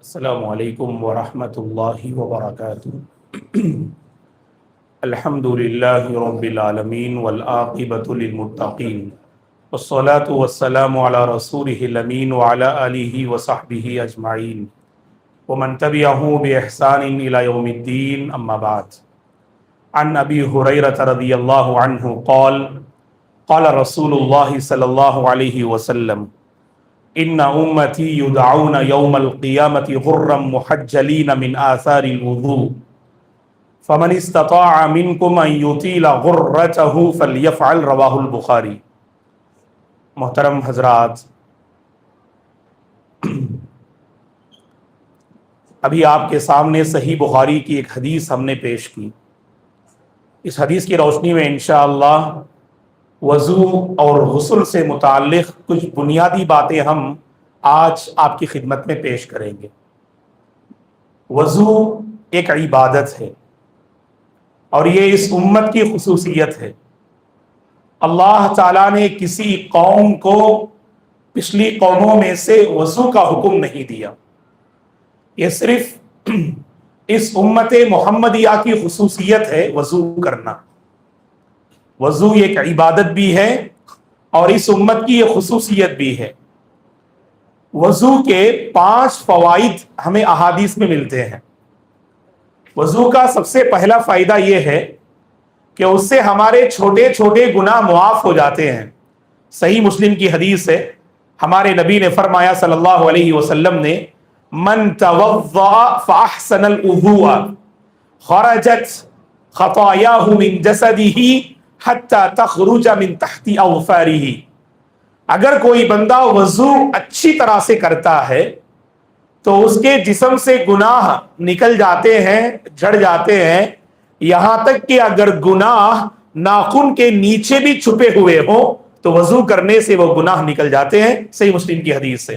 السلام علیکم ورحمۃ اللہ وبرکاتہ۔ الحمد للہ رب العالمین والعاقبۃ للمتقین والصلاة والسلام علی رسولہ الامین وعلی آلہ وصحبہ اجمعین ومن تبعہ بإحسان الی یوم الدین، اما بعد۔ عن ابی ہریرہ رضی اللہ عنہ قال قال رسول اللہ صلی اللہ علیہ وسلم ان امتی یدعون یوم القیامت غرا محجلین من آثار الوضوء فمن استطاع منکم ان یطیل غرته فلیفعل، رواہ البخاری۔ محترم حضرات، ابھی آپ کے سامنے صحیح بخاری کی ایک حدیث ہم نے پیش کی۔ اس حدیث کی روشنی میں انشاءاللہ وضو اور غسل سے متعلق کچھ بنیادی باتیں ہم آج آپ کی خدمت میں پیش کریں گے۔ وضو ایک عبادت ہے اور یہ اس امت کی خصوصیت ہے۔ اللہ تعالیٰ نے کسی قوم کو پچھلی قوموں میں سے وضو کا حکم نہیں دیا، یہ صرف اس امت محمدیہ کی خصوصیت ہے وضو کرنا۔ وضو ایک عبادت بھی ہے اور اس امت کی یہ خصوصیت بھی ہے۔ وضو کے 5 فوائد ہمیں احادیث میں ملتے ہیں۔ وضو کا سب سے پہلا فائدہ یہ ہے کہ اس سے ہمارے چھوٹے چھوٹے گناہ معاف ہو جاتے ہیں۔ صحیح مسلم کی حدیث ہے، ہمارے نبی نے فرمایا صلی اللہ علیہ وسلم نے، من توضأ فاحسن الوضوء خرجت خطاياه من جسده حتی تخرج من تحت اظفاره۔ اگر کوئی بندہ وضو اچھی طرح سے کرتا ہے تو اس کے جسم سے گناہ نکل جاتے ہیں، جھڑ جاتے ہیں، یہاں تک کہ اگر گناہ ناخن کے نیچے بھی چھپے ہوئے ہوں تو وضو کرنے سے وہ گناہ نکل جاتے ہیں۔ صحیح مسلم کی حدیث سے۔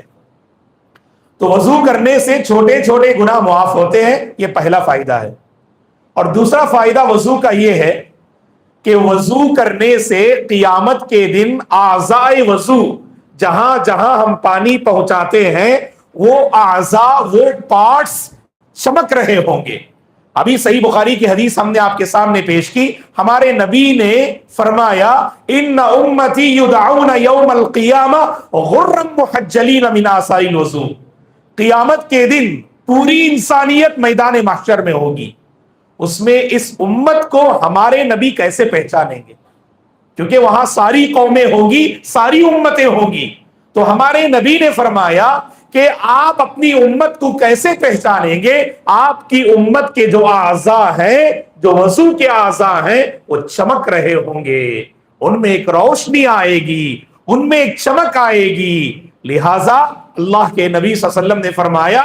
تو وضو کرنے سے چھوٹے چھوٹے گناہ معاف ہوتے ہیں، یہ پہلا فائدہ ہے۔ اور دوسرا فائدہ وضو کا یہ ہے کہ وضو کرنے سے قیامت کے دن اعضاء وضو، جہاں جہاں ہم پانی پہنچاتے ہیں وہ اعضاء، وہ پارٹس چمک رہے ہوں گے۔ ابھی صحیح بخاری کی حدیث ہم نے آپ کے سامنے پیش کی، ہمارے نبی نے فرمایا ان امتی یدعون یوم القیامہ غرا محجلین من آثار الوضوء۔ قیامت کے دن پوری انسانیت میدان محشر میں ہوگی، اس میں اس امت کو ہمارے نبی کیسے پہچانیں گے؟ کیونکہ وہاں ساری قومیں ہوں گی، ساری امتیں ہوں گی۔ تو ہمارے نبی نے فرمایا کہ آپ اپنی امت کو کیسے پہچانیں گے؟ آپ کی امت کے جو اعضاء ہیں، جو وضو کے اعضاء ہیں، وہ چمک رہے ہوں گے، ان میں ایک روشنی آئے گی، ان میں ایک چمک آئے گی۔ لہٰذا اللہ کے نبی صلی اللہ علیہ وسلم نے فرمایا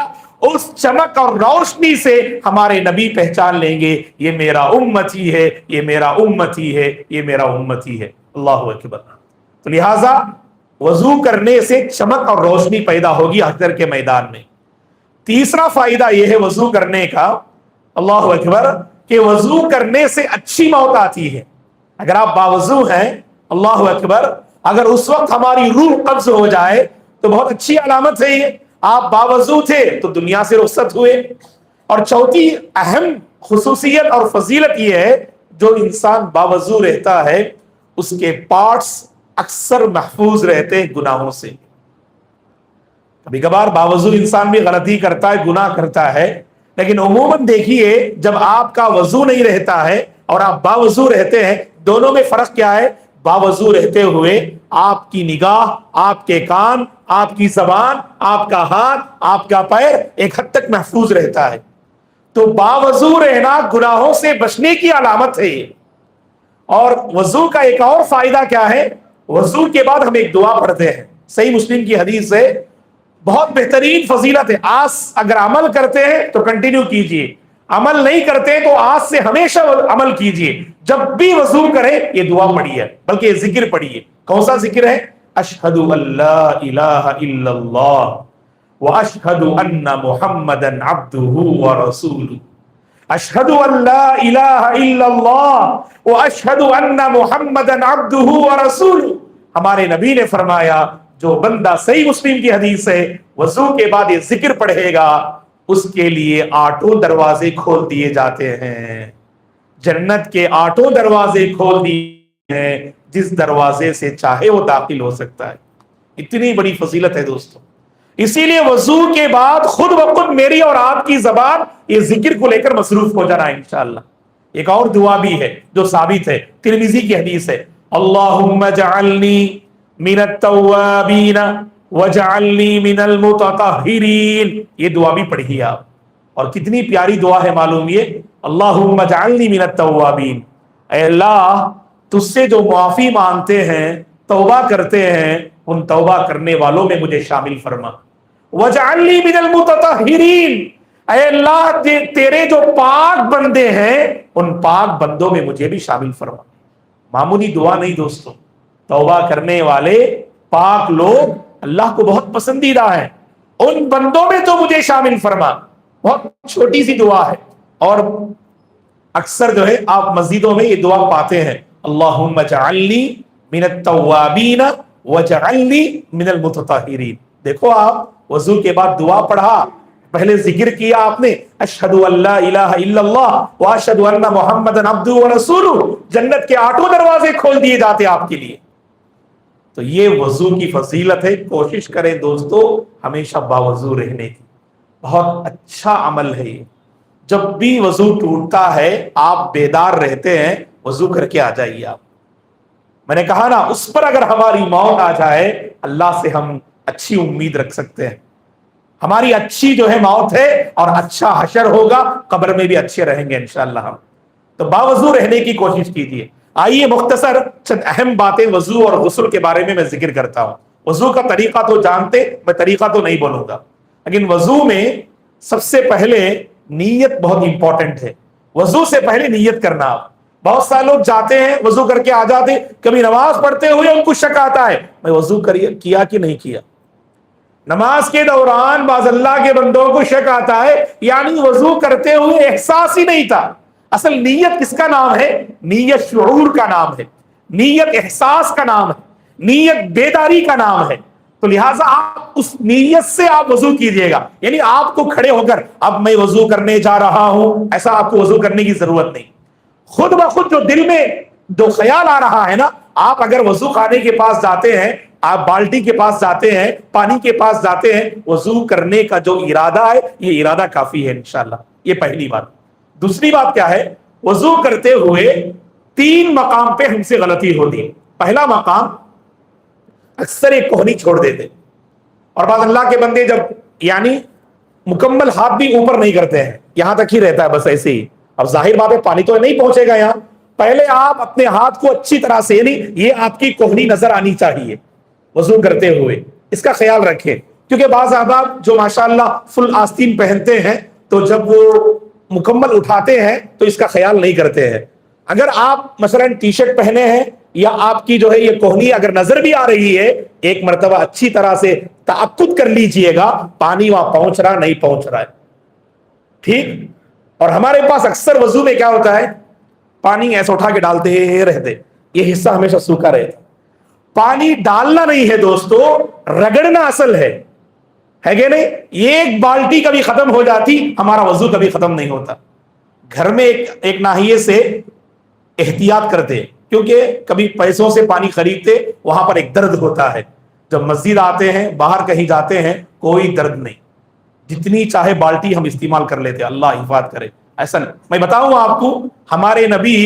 اس چمک اور روشنی سے ہمارے نبی پہچان لیں گے یہ میرا امتی ہے، یہ میرا امتی ہے، یہ میرا امتی ہے۔ اللہ اکبر۔ تو لہٰذا وضو کرنے سے چمک اور روشنی پیدا ہوگی حشر کے میدان میں۔ تیسرا فائدہ یہ ہے وضو کرنے کا، اللہ اکبر، کہ وضو کرنے سے اچھی موت آتی ہے۔ اگر آپ باوضو ہیں، اللہ اکبر، اگر اس وقت ہماری روح قبض ہو جائے تو بہت اچھی علامت ہے یہ۔ آپ باوضو تھے تو دنیا سے رخصت ہوئے۔ اور چوتھی اہم خصوصیت اور فضیلت یہ ہے، جو انسان باوضو رہتا ہے اس کے پارٹس اکثر محفوظ رہتے ہیں گناہوں سے۔ کبھی کبھار باوضو انسان بھی غلطی کرتا ہے، گناہ کرتا ہے، لیکن عموماً دیکھیے جب آپ کا وضو نہیں رہتا ہے اور آپ باوضو رہتے ہیں، دونوں میں فرق کیا ہے؟ باوضو رہتے ہوئے آپ کی نگاہ، آپ کے کان، آپ کی زبان، آپ کا ہاتھ، آپ کا پیر ایک حد تک محفوظ رہتا ہے۔ تو باوضو رہنا گناہوں سے بچنے کی علامت ہے یہ۔ اور وضو کا ایک اور فائدہ کیا ہے؟ وضو کے بعد ہم ایک دعا پڑھتے ہیں، صحیح مسلم کی حدیث ہے، بہت بہترین فضیلت ہے۔ آج اگر عمل کرتے ہیں تو کنٹینیو کیجئے، عمل نہیں کرتے تو آج سے ہمیشہ عمل کیجئے۔ جب بھی وضو کریں یہ دعا پڑھیے، بلکہ یہ ذکر پڑھیے۔ کون سا ذکر ہے؟ اشہد ان لا الہ الا اللہ واشہد ان محمدا عبدہ ورسولہ، اشہد ان لا الہ الا اللہ واشہد ان محمدا عبدہ ورسولہ۔ ہمارے نبی نے فرمایا جو بندہ، صحیح مسلم کی حدیث ہے، وضو کے بعد یہ ذکر پڑھے گا اس کے لیے آٹھوں دروازے کھول دیے جاتے ہیں، جنت کے آٹھوں دروازے کھول دیے ہیں، جس دروازے سے چاہے وہ داخل ہو سکتا ہے۔ اتنی بڑی فضیلت ہے دوستو۔ اسی لیے وضو کے بعد خود بخود میری اور آپ کی زبان یہ ذکر کو لے کر مصروف ہو جانا ہے انشاءاللہ۔ ایک اور دعا بھی ہے جو ثابت ہے، ترمذی کی حدیث ہے، اللہم اجعلنی من التوابین وجعلنی من المتطہرین، یہ دعا بھی پڑھی آپ، اور کتنی پیاری دعا ہے معلوم یہ، اللہم اجعلنی من التوابین، اے اللہ تجھ سے جو معافی مانگتے ہیں، توبہ کرتے ہیں، ان توبہ کرنے والوں میں مجھے شامل فرما، وجعلنی من المتطہرین، اے اللہ تیرے جو پاک بندے ہیں ان پاک بندوں میں مجھے بھی شامل فرما۔ معمولی دعا نہیں دوستو، توبہ کرنے والے پاک لوگ اللہ کو بہت پسندیدہ ہیں، ان بندوں میں تو مجھے شامل فرما۔ بہت چھوٹی سی دعا ہے، اور اکثر جو ہے آپ مسجدوں میں یہ دعا پاتے ہیں، اللہم اجعلنی من التوابین وجعلنی من المتطہرین۔ دیکھو آپ وضو کے بعد دعا پڑھا، پہلے ذکر کیا آپ نے، اشہد ان لا الہ الا اللہ واشہد ان محمدًا عبدہ ورسولہ، جنت کے آٹھوں دروازے کھول دیے جاتے آپ کے لیے۔ تو یہ وضو کی فضیلت ہے، کوشش کریں دوستو ہمیشہ باوضو رہنے کی، بہت اچھا عمل ہے یہ۔ جب بھی وضو ٹوٹتا ہے آپ بیدار رہتے ہیں، وضو کر کے آ جائیے آپ۔ میں نے کہا نا، اس پر اگر ہماری موت آ جائے اللہ سے ہم اچھی امید رکھ سکتے ہیں، ہماری اچھی جو ہے موت ہے، اور اچھا حشر ہوگا، قبر میں بھی اچھے رہیں گے انشاءاللہ ہم۔ تو باوضو رہنے کی کوشش کیجیے۔ آئیے مختصر چند اہم باتیں وضو اور غسل کے بارے میں ذکر کرتا ہوں۔ وضو کا طریقہ تو جانتے، میں طریقہ تو نہیں بولوں گا، لیکن وضو میں سب سے پہلے نیت بہت امپورٹنٹ ہے۔ وضو سے پہلے نیت کرنا۔ آپ بہت سارے لوگ جاتے ہیں وضو کر کے آ جاتے، کبھی نماز پڑھتے ہوئے ان کو شک آتا ہے میں وضو کیا کہ نہیں کیا۔ نماز کے دوران بعض اللہ کے بندوں کو شک آتا ہے، یعنی وضو کرتے ہوئے احساس ہی نہیں تھا۔ اصل نیت کس کا نام ہے؟ نیت شعور کا نام ہے، نیت احساس کا نام ہے، نیت بیداری کا نام ہے۔ تو لہٰذا آپ اس نیت سے آپ وضو کیجئے گا، یعنی آپ کو کھڑے ہو کر اب میں وضو کرنے جا رہا ہوں، ایسا آپ کو وضو کرنے کی ضرورت نہیں۔ خود بخود جو دل میں جو خیال آ رہا ہے نا، آپ اگر وضو خانے کے پاس جاتے ہیں، آپ بالٹی کے پاس جاتے ہیں، پانی کے پاس جاتے ہیں، وضو کرنے کا جو ارادہ ہے یہ ارادہ کافی ہے انشاءاللہ۔ یہ پہلی بات۔ دوسری بات کیا ہے؟ وضو کرتے ہوئے 3 مقام پہ ہم سے غلطی ہوتی ہے۔ پہلا مقام، اکثر ایک کوہنی چھوڑ دیتے، اور بعض اللہ کے بندے جب یعنی مکمل ہاتھ بھی اوپر نہیں کرتے ہیں، یہاں تک ہی رہتا ہے بس ایسے ہی۔ اب ظاہر بات ہے پانی تو نہیں پہنچے گا یہاں، پہلے آپ اپنے ہاتھ کو اچھی طرح سے، یعنی یہ آپ کی کوہنی نظر آنی چاہیے وضو کرتے ہوئے، اس کا خیال رکھیں۔ کیونکہ بعض احباب جو ماشاءاللہ فل آستین پہنتے ہیں تو جب وہ مکمل اٹھاتے ہیں تو اس کا خیال نہیں کرتے ہیں۔ اگر آپ مثلا ٹی شرٹ پہنے ہیں یا آپ کی جو ہے یہ کوہنی اگر نظر بھی آ رہی ہے، ایک مرتبہ اچھی طرح سے تأکد کر لیجئے گا پانی وہاں پہنچ رہا نہیں پہنچ رہا ہے، ٹھیک۔ اور ہمارے پاس اکثر وضو میں کیا ہوتا ہے، پانی ایسا اٹھا کے ڈالتے رہتے، یہ حصہ ہمیشہ سوکھا رہتا۔ پانی ڈالنا نہیں ہے دوستو، رگڑنا اصل ہے کہ نہیں؟ ایک بالٹی کبھی ختم ہو جاتی ہمارا وضو کبھی ختم نہیں ہوتا۔ گھر میں ایک ناحیے سے احتیاط کرتے، کیونکہ کبھی پیسوں سے پانی خریدتے، وہاں پر ایک درد ہوتا ہے۔ جب مسجد آتے ہیں، باہر کہیں جاتے ہیں، کوئی درد نہیں، جتنی چاہے بالٹی ہم استعمال کر لیتے، اللہ حفاظت کرے۔ ایسا نہیں، میں بتاؤں آپ کو ہمارے نبی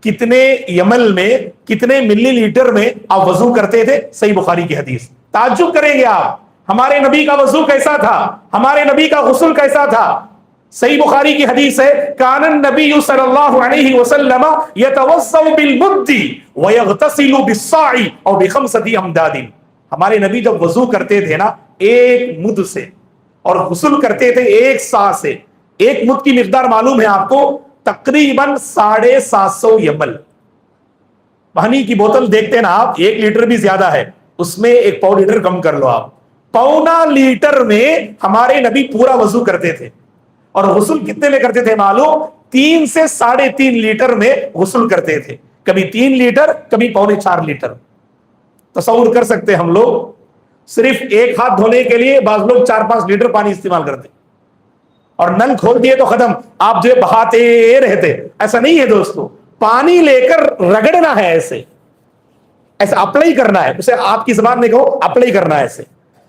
کتنے یمل میں کتنے ملی لیٹر میں آپ وضو کرتے تھے، صحیح بخاری کی حدیث، تعجب کریں گے آپ ہمارے نبی کا وضو کیسا تھا، ہمارے نبی کا غسل کیسا تھا۔ صحیح بخاری کی حدیث ہے، کان النبی صلی اللہ علیہ وسلم یتوضأ بالمد ویغتسل بالصاع او بخمسۃ امداد۔ ہمارے نبی جب وضو کرتے تھے نا، ایک مد سے، اور غسل کرتے تھے ایک سا سے۔ ایک مد کی مقدار معلوم ہے آپ کو، تقریباً 750 یمل۔ پانی کی بوتل دیکھتے نا آپ، 1 لیٹر بھی زیادہ ہے، اس میں 1 پاؤ لیٹر کم کر لو آپ، 1.25 لیٹر میں ہمارے نبی پورا وضو کرتے تھے۔ اور غسل کتنے میں کرتے تھے معلوم؟ 3 سے 3.5 لیٹر میں غسل کرتے تھے، کبھی 3 لیٹر کبھی 3.25 لیٹر۔ تصور کر سکتے ہم لوگ صرف ایک ہاتھ دھونے کے لیے بعض لوگ 4-5 لیٹر پانی استعمال کرتے، اور نل کھول دیے تو ختم، آپ جو ہے بہاتے رہتے. ایسا نہیں ہے دوستو، پانی لے کر رگڑنا ہے، ایسے اپلائی کرنا ہے اسے. آپ کی زبان میں کہو اپلائی کرنا ہے. ایسے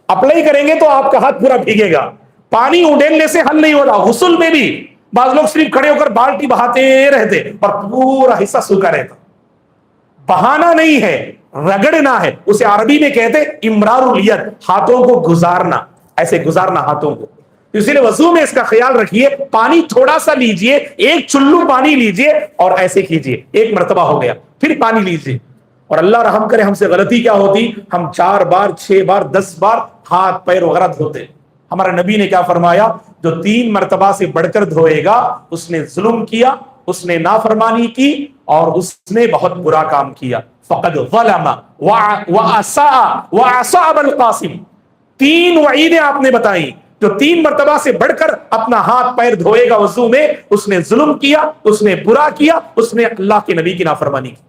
اپلائی کریں گے تو آپ کا ہاتھ پورا بھیگے گا. پانی اڈیلنے سے حل نہیں ہوتا. غسل میں بھی بعض لوگ صرف کھڑے ہو کر بالٹی بہاتے رہتے اور پورا حصہ سوکھا رہتا. بہانا نہیں ہے، رگڑنا ہے. اسے عربی میں کہتے امرار الید، ہاتھوں کو گزارنا، ایسے گزارنا ہاتھوں کو. اسی لیے وضو میں اس کا خیال رکھیے، پانی تھوڑا سا لیجئے، ایک چلو پانی لیجئے اور ایسے کیجئے. ایک مرتبہ ہو گیا، پھر پانی لیجئے. اور اللہ رحم کرے ہم سے غلطی کیا ہوتی، ہم 4 بار 6 بار 10 بار ہاتھ پیر وغیرہ دھوتے. ہمارے نبی نے کیا فرمایا، جو 3 مرتبہ سے بڑھ کر دھوئے گا اس نے ظلم کیا، اس نے نافرمانی کی اور اس نے بہت برا کام کیا. فقد ظلم واساء وعصى ابا القاسم. 3 وعیدیں آپ نے بتائی. جو 3 مرتبہ سے بڑھ کر اپنا ہاتھ پیر دھوئے گا وضو میں، اس نے ظلم کیا، اس نے برا کیا، اس نے اللہ کے نبی کی نافرمانی کی.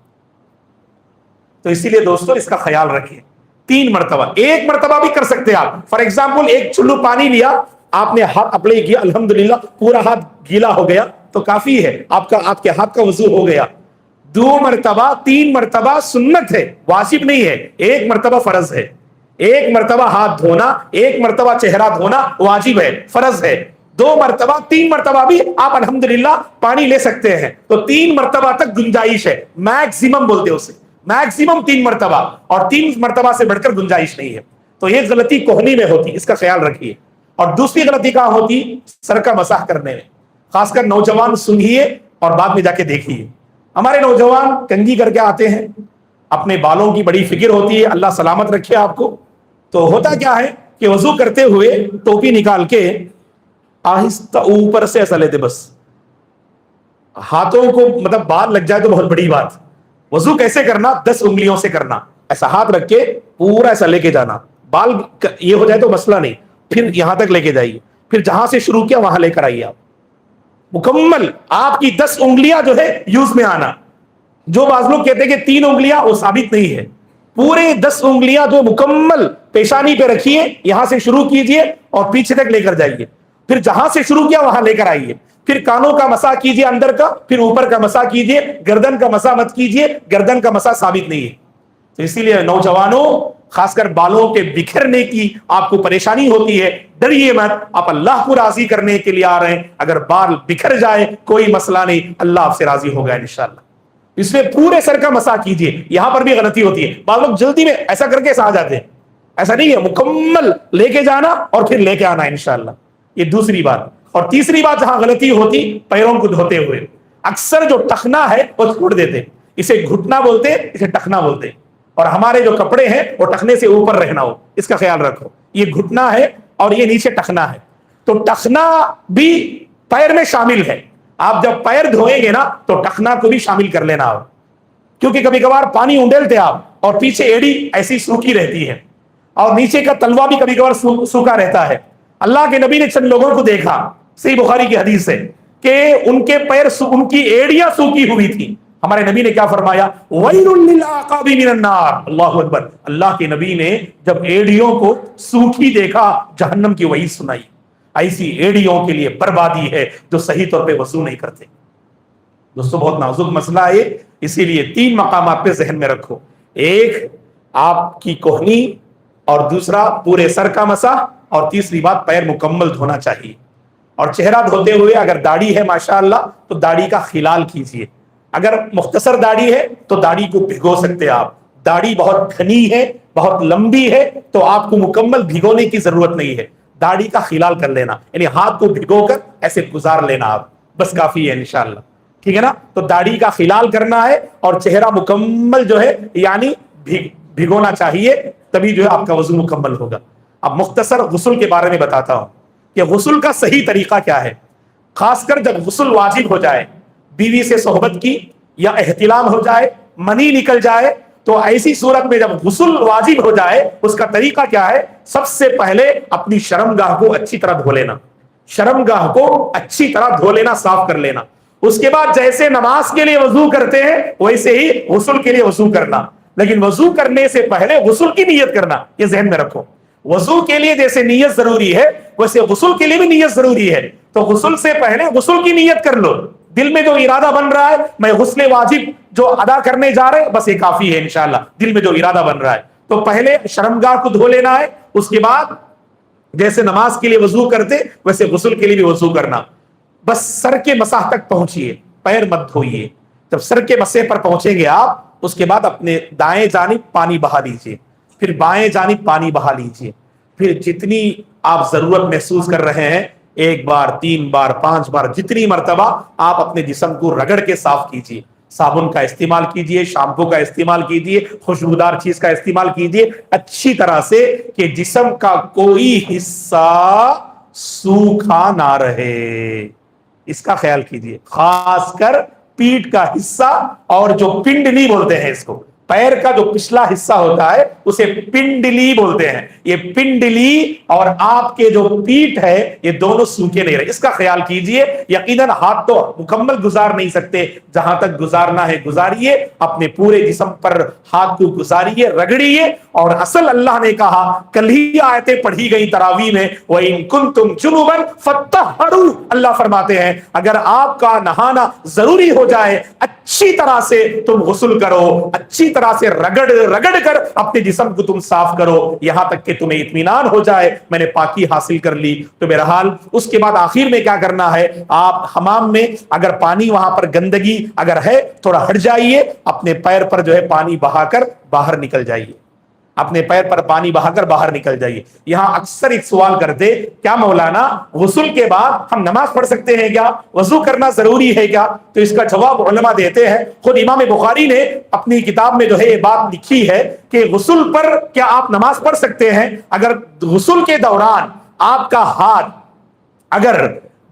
تو اسی لیے دوستو اس کا خیال رکھیں. 3 مرتبہ، 1 مرتبہ بھی کر سکتے آپ. فار ایگزامپل ایک چلو پانی لیا، آپ نے ہاتھ اپلائی کیا، الحمدللہ پورا ہاتھ گیلا ہو گیا تو کافی ہے، آپ کے ہاتھ کا وضو ہو گیا. 2 مرتبہ 3 مرتبہ سنت ہے، واجب نہیں ہے. 1 مرتبہ فرض ہے. 1 مرتبہ ہاتھ دھونا، 1 مرتبہ چہرہ دھونا واجب ہے، فرض ہے. 2 مرتبہ 3 مرتبہ بھی آپ الحمدللہ پانی لے سکتے ہیں. تو 3 مرتبہ تک گنجائش ہے، میکسیمم بولتے اسے، میکسیمم 3 مرتبہ، اور 3 مرتبہ سے بڑھ کر گنجائش نہیں ہے. تو یہ غلطی کوہنی میں ہوتی، اس کا خیال رکھیے. اور دوسری غلطی کہاں ہوتی، سر کا مسح کرنے میں. خاص کر نوجوان سنیے اور بعد میں جا کے دیکھیے. ہمارے نوجوان کنگھی کر کے آتے ہیں، اپنے بالوں کی بڑی فکر ہوتی ہے، اللہ سلامت رکھے آپ کو. تو ہوتا کیا ہے کہ وضو کرتے ہوئے ٹوپی نکال کے آہستہ اوپر سے ایسا لیتے، بس ہاتھوں کو مطلب بال لگ جائے تو بہت بڑی بات. وضو کیسے کرنا، 10 انگلیوں سے کرنا. ایسا ہاتھ رکھ کے پورا ایسا لے کے جانا، بال یہ ہو جائے تو مسئلہ نہیں، پھر یہاں تک لے کے جائیے، پھر جہاں سے شروع کیا وہاں لے کر آئیے. آپ مکمل آپ کی 10 انگلیاں جو ہے یوز میں آنا. جو بعض لوگ کہتے ہیں کہ 3 انگلیاں، وہ ثابت نہیں ہے. پورے 10 انگلیاں جو مکمل پیشانی پہ رکھیے، یہاں سے شروع کیجئے اور پیچھے تک لے کر جائیے. پھر جہاں سے شروع کیا وہاں لے کر آئیے. پھر کانوں کا مسح کیجئے اندر کا، پھر اوپر کا مسح کیجئے. گردن کا مسح مت کیجئے، گردن کا مسح ثابت نہیں ہے. تو اسی لیے نوجوانوں، خاص کر بالوں کے بکھرنے کی آپ کو پریشانی ہوتی ہے، ڈریے مت. آپ اللہ کو راضی کرنے کے لیے آ رہے ہیں. اگر بال بکھر جائے کوئی مسئلہ نہیں، اللہ آپ سے راضی ہوگا انشاءاللہ. اس میں پورے سر کا مسح کیجئے. یہاں پر بھی غلطی ہوتی ہے، بعض لوگ جلدی میں ایسا کر کے آ جاتے ہیں. ایسا نہیں ہے، مکمل لے کے جانا اور پھر لے کے آنا انشاءاللہ. یہ دوسری بات. اور تیسری بات جہاں غلطی ہوتی، پیروں کو دھوتے ہوئے اکثر جو ٹخنا ہے وہ چھوڑ دیتے. اسے گھٹنا بولتے، اسے ٹخنا بولتے. اور ہمارے جو کپڑے ہیں وہ ٹخنے سے اوپر رہنا ہو، اس کا خیال رکھو. یہ گھٹنا ہے اور یہ نیچے ٹخنا ہے. تو ٹخنا بھی پیر میں شامل ہے. آپ جب پیر دھوئیں گے نا تو ٹخنا کو بھی شامل کر لینا آپ، کیونکہ کبھی کبھار پانی انڈیلتے آپ اور پیچھے ایڑی ایسی سوکھی رہتی ہے اور نیچے کا تلوا بھی کبھی کبھار سوکھا رہتا ہے. اللہ کے نبی نے چند لوگوں کو دیکھا، صحیح بخاری کی حدیث ہے، کہ ان کے پیر، ان کی ایڑیاں سوکھی ہوئی تھی. ہمارے نبی نے کیا فرمایا، وَيْلٌ لِلْعَقَابِ مِنَ النَّارِ. اللہ اکبر. اللہ کے نبی نے جب ایڑیوں کو سوکھی دیکھا، جہنم کی وعید سنائی. ایسی ایڑیوں کے لیے بربادی ہے جو صحیح طور پہ وضو نہیں کرتے. دوستو بہت نازک مسئلہ ہے، اسی لیے 3 مقامات پہ ذہن میں رکھو. ایک آپ کی کوہنی، اور دوسرا پورے سر کا مسح، اور تیسری بات پیر مکمل دھونا چاہیے. اور چہرہ دھوتے ہوئے اگر داڑھی ہے ماشاءاللہ تو داڑھی کا خلال کیجیے. اگر مختصر داڑھی ہے تو داڑھی کو بھگو سکتے آپ. داڑھی بہت گھنی ہے، بہت لمبی ہے تو آپ کو مکمل بھگونے کی ضرورت نہیں ہے. داڑھی کا خلال کر لینا، یعنی ہاتھ کو بھگو کر ایسے گزار لینا آپ، بس کافی ہے انشاءاللہ. ٹھیک ہے نا. تو داڑھی کا خلال کرنا ہے اور چہرہ مکمل جو ہے یعنی بھگونا چاہیے، تبھی جو ہے آپ کا وضو مکمل ہوگا. اب مختصر غسل کے بارے میں بتاتا ہوں کہ غسل کا صحیح طریقہ کیا ہے. خاص کر جب غسل واجب ہو جائے، بیوی سے صحبت کی یا احتلام ہو جائے، منی نکل جائے، تو ایسی صورت میں جب غسل واجب ہو جائے اس کا طریقہ کیا ہے. سب سے پہلے اپنی شرمگاہ کو اچھی طرح دھو لینا. شرمگاہ کو اچھی طرح دھو لینا، صاف کر لینا. اس کے بعد جیسے نماز کے لیے وضو کرتے ہیں ویسے ہی غسل کے لیے وضو کرنا. لیکن وضو کرنے سے پہلے غسل کی نیت کرنا، یہ ذہن میں رکھو. وضو کے لیے جیسے نیت ضروری ہے ویسے غسل کے لیے بھی نیت ضروری ہے. تو غسل سے پہلے غسل کی نیت کر لو، دل میں جو ارادہ بن رہا ہے میں غسل واجب جو ادا کرنے جا رہے بس یہ کافی ہے انشاءاللہ، دل میں جو ارادہ بن رہا ہے تو پہلے شرمگاہ کو دھو لینا ہے، اس کے بعد جیسے نماز کے لیے وضو کرتے ویسے غسل کے لیے بھی وضو کرنا، بس سر کے مسح تک پہنچیے، پیر مت دھوئیے، جب سر کے مسح پر پہنچیں گے آپ اس کے بعد اپنے دائیں جانب پانی بہا لیجیے، پھر بائیں جانب پانی بہا لیجیے، پھر جتنی آپ ضرورت محسوس کر رہے ہیں 1 بار 3 بار 5 بار جتنی مرتبہ آپ اپنے جسم کو رگڑ کے صاف کیجیے، صابن کا استعمال کیجیے، شیمپو کا استعمال کیجیے، خوشبودار چیز کا استعمال کیجیے اچھی طرح سے کہ جسم کا کوئی حصہ سوکھا نہ رہے، اس کا خیال کیجیے، خاص کر پیٹھ کا حصہ اور جو پنڈلی بولتے ہیں اس کو، پیر کا جو پچھلا حصہ ہوتا ہے اسے پنڈلی بولتے ہیں، یہ پنڈلی اور آپ کے جو پیٹھ ہے یہ دونوں سوکھے نہیں رہے، اس کا خیال کیجئے۔ یقیناً ہاتھ تو مکمل گزار نہیں سکتے، جہاں تک گزارنا ہے گزاریے، اپنے پورے جسم پر ہاتھ کو گزاریے، رگڑیے، اور اصل اللہ نے کہا، کل ہی آیتیں پڑھی گئی تراویح میں، وَإِن كُنتُمْ جُنُبًا فَاتَّطَهَّرُوا، اللہ فرماتے ہیں اگر آپ کا نہانا ضروری ہو جائے اچھی طرح سے تم غسل کرو، اچھی طرح سے رگڑ کر اپنے جسم کو تم صاف کرو، یہاں تک کہ تمہیں اطمینان ہو جائے میں نے پاکی حاصل کر لی۔ تو بہرحال اس کے بعد آخر میں کیا کرنا ہے، آپ حمام میں اگر پانی وہاں پر گندگی اگر ہے تھوڑا ہٹ جائیے، اپنے پیر پر جو ہے پانی بہا کر باہر نکل جائیے، اپنے پیر پر پانی بہا کر باہر نکل جائیے۔ یہاں اکثر ایک سوال کرتے، کیا مولانا غسل کے بعد ہم نماز پڑھ سکتے ہیں کیا، وضو کرنا ضروری ہے کیا؟ تو اس کا جواب علماء دیتے ہیں، خود امام بخاری نے اپنی کتاب میں جو ہے یہ بات لکھی ہے کہ غسل پر کیا آپ نماز پڑھ سکتے ہیں، اگر غسل کے دوران آپ کا ہاتھ اگر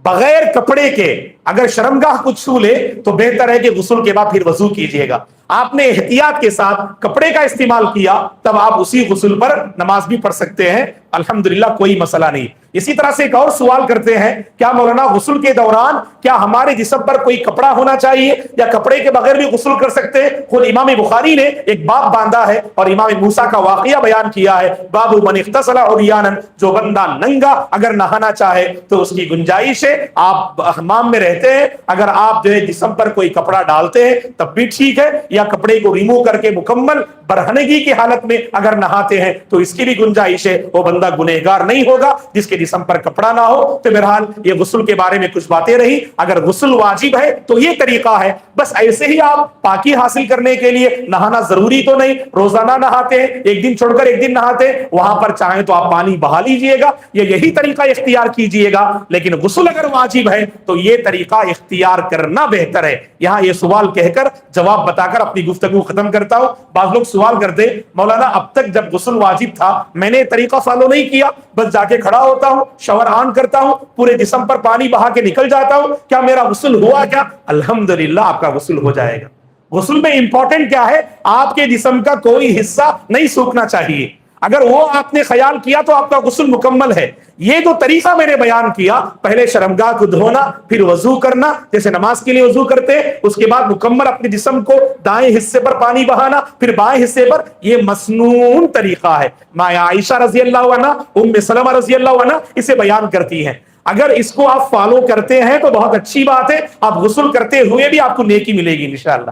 بغیر کپڑے کے اگر شرمگاہ کو چھو لے تو بہتر ہے کہ غسل کے بعد پھر وضو کیجئے گا، آپ نے احتیاط کے ساتھ کپڑے کا استعمال کیا تب آپ اسی غسل پر نماز بھی پڑھ سکتے ہیں، الحمدللہ کوئی مسئلہ نہیں۔ اسی طرح سے ایک اور سوال کرتے ہیں، کیا مولانا غسل کے دوران کیا ہمارے جسم پر کوئی کپڑا ہونا چاہیے یا کپڑے کے بغیر بھی غسل کر سکتے ہیں؟ خود امام بخاری نے ایک باب باندھا ہے اور امام موسیٰ کا واقعہ بیان کیا ہے، باب من اغتسل عریانا، جو بندہ ننگا اگر نہانا چاہے تو اس کی گنجائش ہے، آپ حمام میں رہتے ہیں اگر آپ جو ہے جسم پر کوئی کپڑا ڈالتے ہیں تب بھی ٹھیک ہے، یا کپڑے کو ریمو کر کے مکمل برہنگی کی حالت میں اگر نہاتے ہیں تو اس کی بھی گنجائش ہے، وہ بندہ گنہگار نہیں ہوگا جس کے جسم پر کپڑا نہ ہو۔ تو بہرحال یہ غسل کے بارے میں کچھ باتیں رہی، اگر غسل واجب ہے تو یہ طریقہ ہے، بس ایسے ہی آپ پاکی حاصل کرنے کے لیے نہانا ضروری تو نہیں، روزانہ نہاتے ہیں، ایک دن چھوڑ کر ایک دن نہاتے ہیں، وہاں پر چاہیں تو آپ پانی بہا لیجئے گا یا یہی طریقہ اختیار کیجئے گا، لیکن غسل اگر واجب ہے تو یہ طریقہ اختیار کرنا بہتر ہے۔ یہاں یہ سوال کہہ کر جواب بتا کر اپنی گفتگو ختم کرتا ہوں۔ بعض لوگ سوال کرتے، مولانا اب تک جب غسل واجب تھا میں نے طریقہ فالو نہیں کیا، بس جا کے کھڑا ہوتا ہوں، شاور آن کرتا ہوں، پورے جسم پر پانی بہا کے نکل جاتا ہوں، کیا میرا غسل ہوا کیا؟ الحمدللہ آپ کا غسل ہو جائے گا۔ غسل میں امپورٹنٹ کیا ہے، آپ کے جسم کا کوئی حصہ نہیں سوکھنا چاہیے، اگر وہ آپ نے خیال کیا تو آپ کا غسل مکمل ہے۔ یہ جو طریقہ میں نے بیان کیا، پہلے شرمگاہ کو دھونا، پھر وضو کرنا جیسے نماز کے لیے وضو کرتے، اس کے بعد مکمل اپنے جسم کو دائیں حصے پر پانی بہانا، پھر بائیں حصے پر، یہ مسنون طریقہ ہے۔ ماں عائشہ رضی اللہ عنہ، ام سلمہ رضی اللہ عنہ اسے بیان کرتی ہیں، اگر اس کو آپ فالو کرتے ہیں تو بہت اچھی بات ہے، آپ غسل کرتے ہوئے بھی آپ کو نیکی ملے گی انشاءاللہ،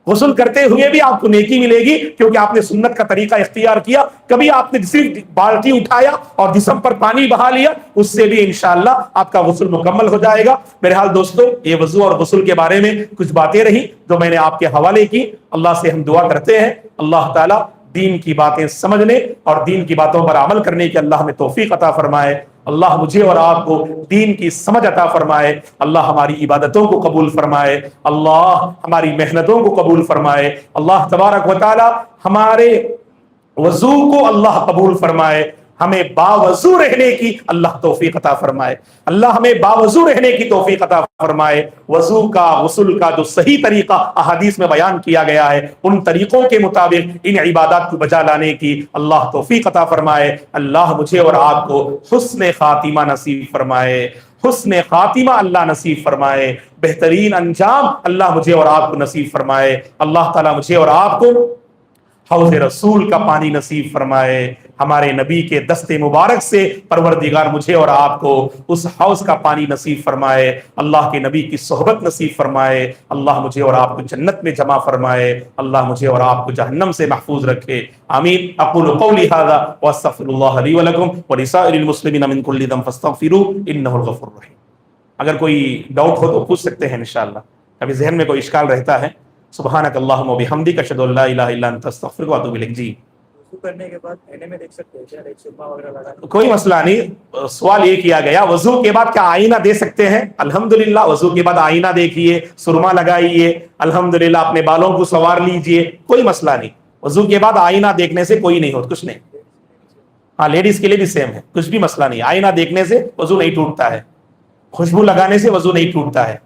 غسل کرتے ہوئے بھی آپ کو نیکی ملے گی، کیونکہ آپ نے سنت کا طریقہ اختیار کیا۔ کبھی آپ نے صرف بالٹی اٹھایا اور جسم پر پانی بہا لیا، اس سے بھی انشاءاللہ آپ کا غسل مکمل ہو جائے گا۔ بہرحال دوستو، یہ وضو اور غسل کے بارے میں کچھ باتیں رہی جو میں نے آپ کے حوالے کی۔ اللہ سے ہم دعا کرتے ہیں اللہ تعالیٰ دین کی باتیں سمجھنے اور دین کی باتوں پر عمل کرنے کی اللہ ہمیں توفیق عطا فرمائے۔ اللہ مجھے اور آپ کو دین کی سمجھ عطا فرمائے، اللہ ہماری عبادتوں کو قبول فرمائے، اللہ ہماری محنتوں کو قبول فرمائے، اللہ تبارک و تعالی ہمارے وضو کو اللہ قبول فرمائے، ہمیں باوضو رہنے کی اللہ توفیق عطا فرمائے، اللہ ہمیں باوضو رہنے کی توفیق عطا فرمائے۔ وضو کا غسل کا جو صحیح طریقہ احادیث میں بیان کیا گیا ہے، ان طریقوں کے مطابق ان عبادات کو بجا لانے کی اللہ توفیق عطا فرمائے۔ اللہ مجھے اور آپ کو حسن خاتمہ نصیب فرمائے، حسن خاتمہ اللہ نصیب فرمائے، بہترین انجام اللہ مجھے اور آپ کو نصیب فرمائے۔ اللہ تعالیٰ مجھے اور آپ کو حوض رسول کا پانی نصیب فرمائے، ہمارے نبی کے دست مبارک سے پروردگار مجھے اور آپ کو اس حوض کا پانی نصیب فرمائے، اللہ کے نبی کی صحبت نصیب فرمائے، اللہ مجھے اور آپ کو جنت میں جمع فرمائے، اللہ مجھے اور آپ کو جہنم سے محفوظ رکھے، آمین۔ اقول قولی ھذا واستغفر اللہ لی ولکم ولسائر المسلمین من کل ذنب فاستغفروہ انہ الغفور الرحیم۔ اگر کوئی ڈاؤٹ ہو تو پوچھ سکتے ہیں انشاءاللہ، کبھی ذہن میں کوئی اشکال رہتا ہے۔ سبحانک اللہم و بحمدک اشہد ان لا الہ الا انت استغفرک و اتوب الیک۔ جی وضو کرنے کے بعد آئینے میں دیکھ سکتے ہیں کیا سرما وغیرہ لگا؟ کوئی مسئلہ نہیں، سوال یہ کیا گیا وضو کے بعد کیا آئینہ دے سکتے ہیں؟ الحمدللہ وضو کے بعد آئینہ دیکھیے، سرما لگائیے، الحمدللہ اپنے بالوں کو سنوار لیجئے، کوئی مسئلہ نہیں، وضو کے بعد آئینہ دیکھنے سے کوئی نہیں ہوتا، کچھ نہیں۔ ہاں لیڈیز کے لیے بھی سیم ہے، کچھ بھی مسئلہ نہیں، آئینہ دیکھنے سے وضو نہیں ٹوٹتا ہے، خوشبو لگانے سے وضو نہیں ٹوٹتا ہے۔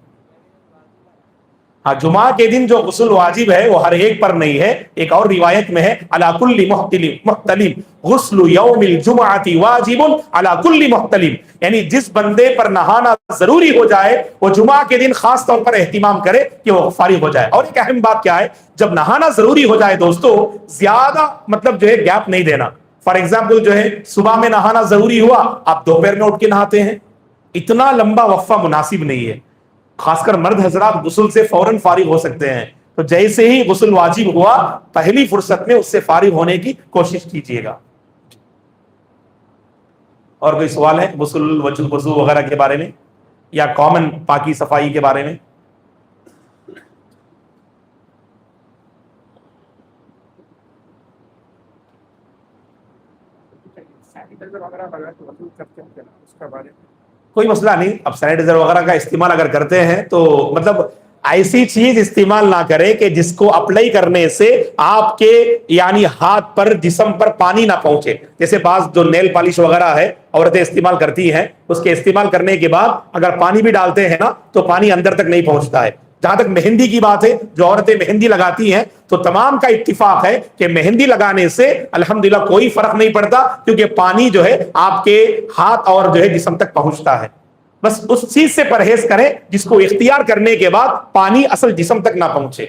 ہاں جمعہ کے دن جو غسل واجب ہے وہ ہر ایک پر نہیں ہے، ایک اور روایت میں ہے علی کل محتلم غسل یوم الجمعۃ واجب علی کل محتلم، یعنی جس بندے پر نہانا ضروری ہو جائے وہ جمعہ کے دن خاص طور پر اہتمام کرے کہ وہ فارغ ہو جائے۔ اور ایک اہم بات کیا ہے، جب نہانا ضروری ہو جائے دوستو زیادہ مطلب جو ہے گیپ نہیں دینا۔ فار ایگزامپل جو ہے صبح میں نہانا ضروری ہوا، آپ دوپہر میں اٹھ کے نہاتے ہیں، اتنا لمبا وقفہ مناسب نہیں ہے، خاص کر مرد حضرات غسل سے فوراً فارغ ہو سکتے ہیں، تو جیسے ہی غسل واجب ہوا پہلی فرصت میں اس سے فارغ ہونے کی کوشش کیجیے گا۔ اور کوئی سوال ہے غسل وضو وغیرہ کے بارے میں یا کامن پاکی صفائی کے بارے میں؟ کوئی مسئلہ نہیں، اب سینیٹائزر وغیرہ کا استعمال اگر کرتے ہیں تو مطلب ایسی چیز استعمال نہ کرے کہ جس کو اپلائی کرنے سے آپ کے یعنی ہاتھ پر جسم پر پانی نہ پہنچے، جیسے بعض جو نیل پالش وغیرہ ہے عورتیں استعمال کرتی ہیں، اس کے استعمال کرنے کے بعد اگر پانی بھی ڈالتے ہیں نا تو پانی اندر تک نہیں پہنچتا ہے۔ جہاں تک مہندی کی بات ہے، جو عورتیں مہندی لگاتی ہیں تو تمام کا اتفاق ہے کہ مہندی لگانے سے الحمدللہ کوئی فرق نہیں پڑتا، کیونکہ پانی جو ہے آپ کے ہاتھ اور جو ہے جسم تک پہنچتا ہے۔ بس اس چیز سے پرہیز کریں جس کو اختیار کرنے کے بعد پانی اصل جسم تک نہ پہنچے،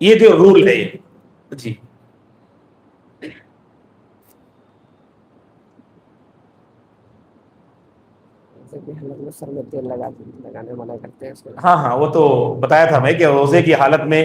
یہ جو رول ہے یہ۔ جی سر میں تیل لگانے منع کرتے ہیں، ہاں وہ تو بتایا تھا میں کہ روزے کی حالت میں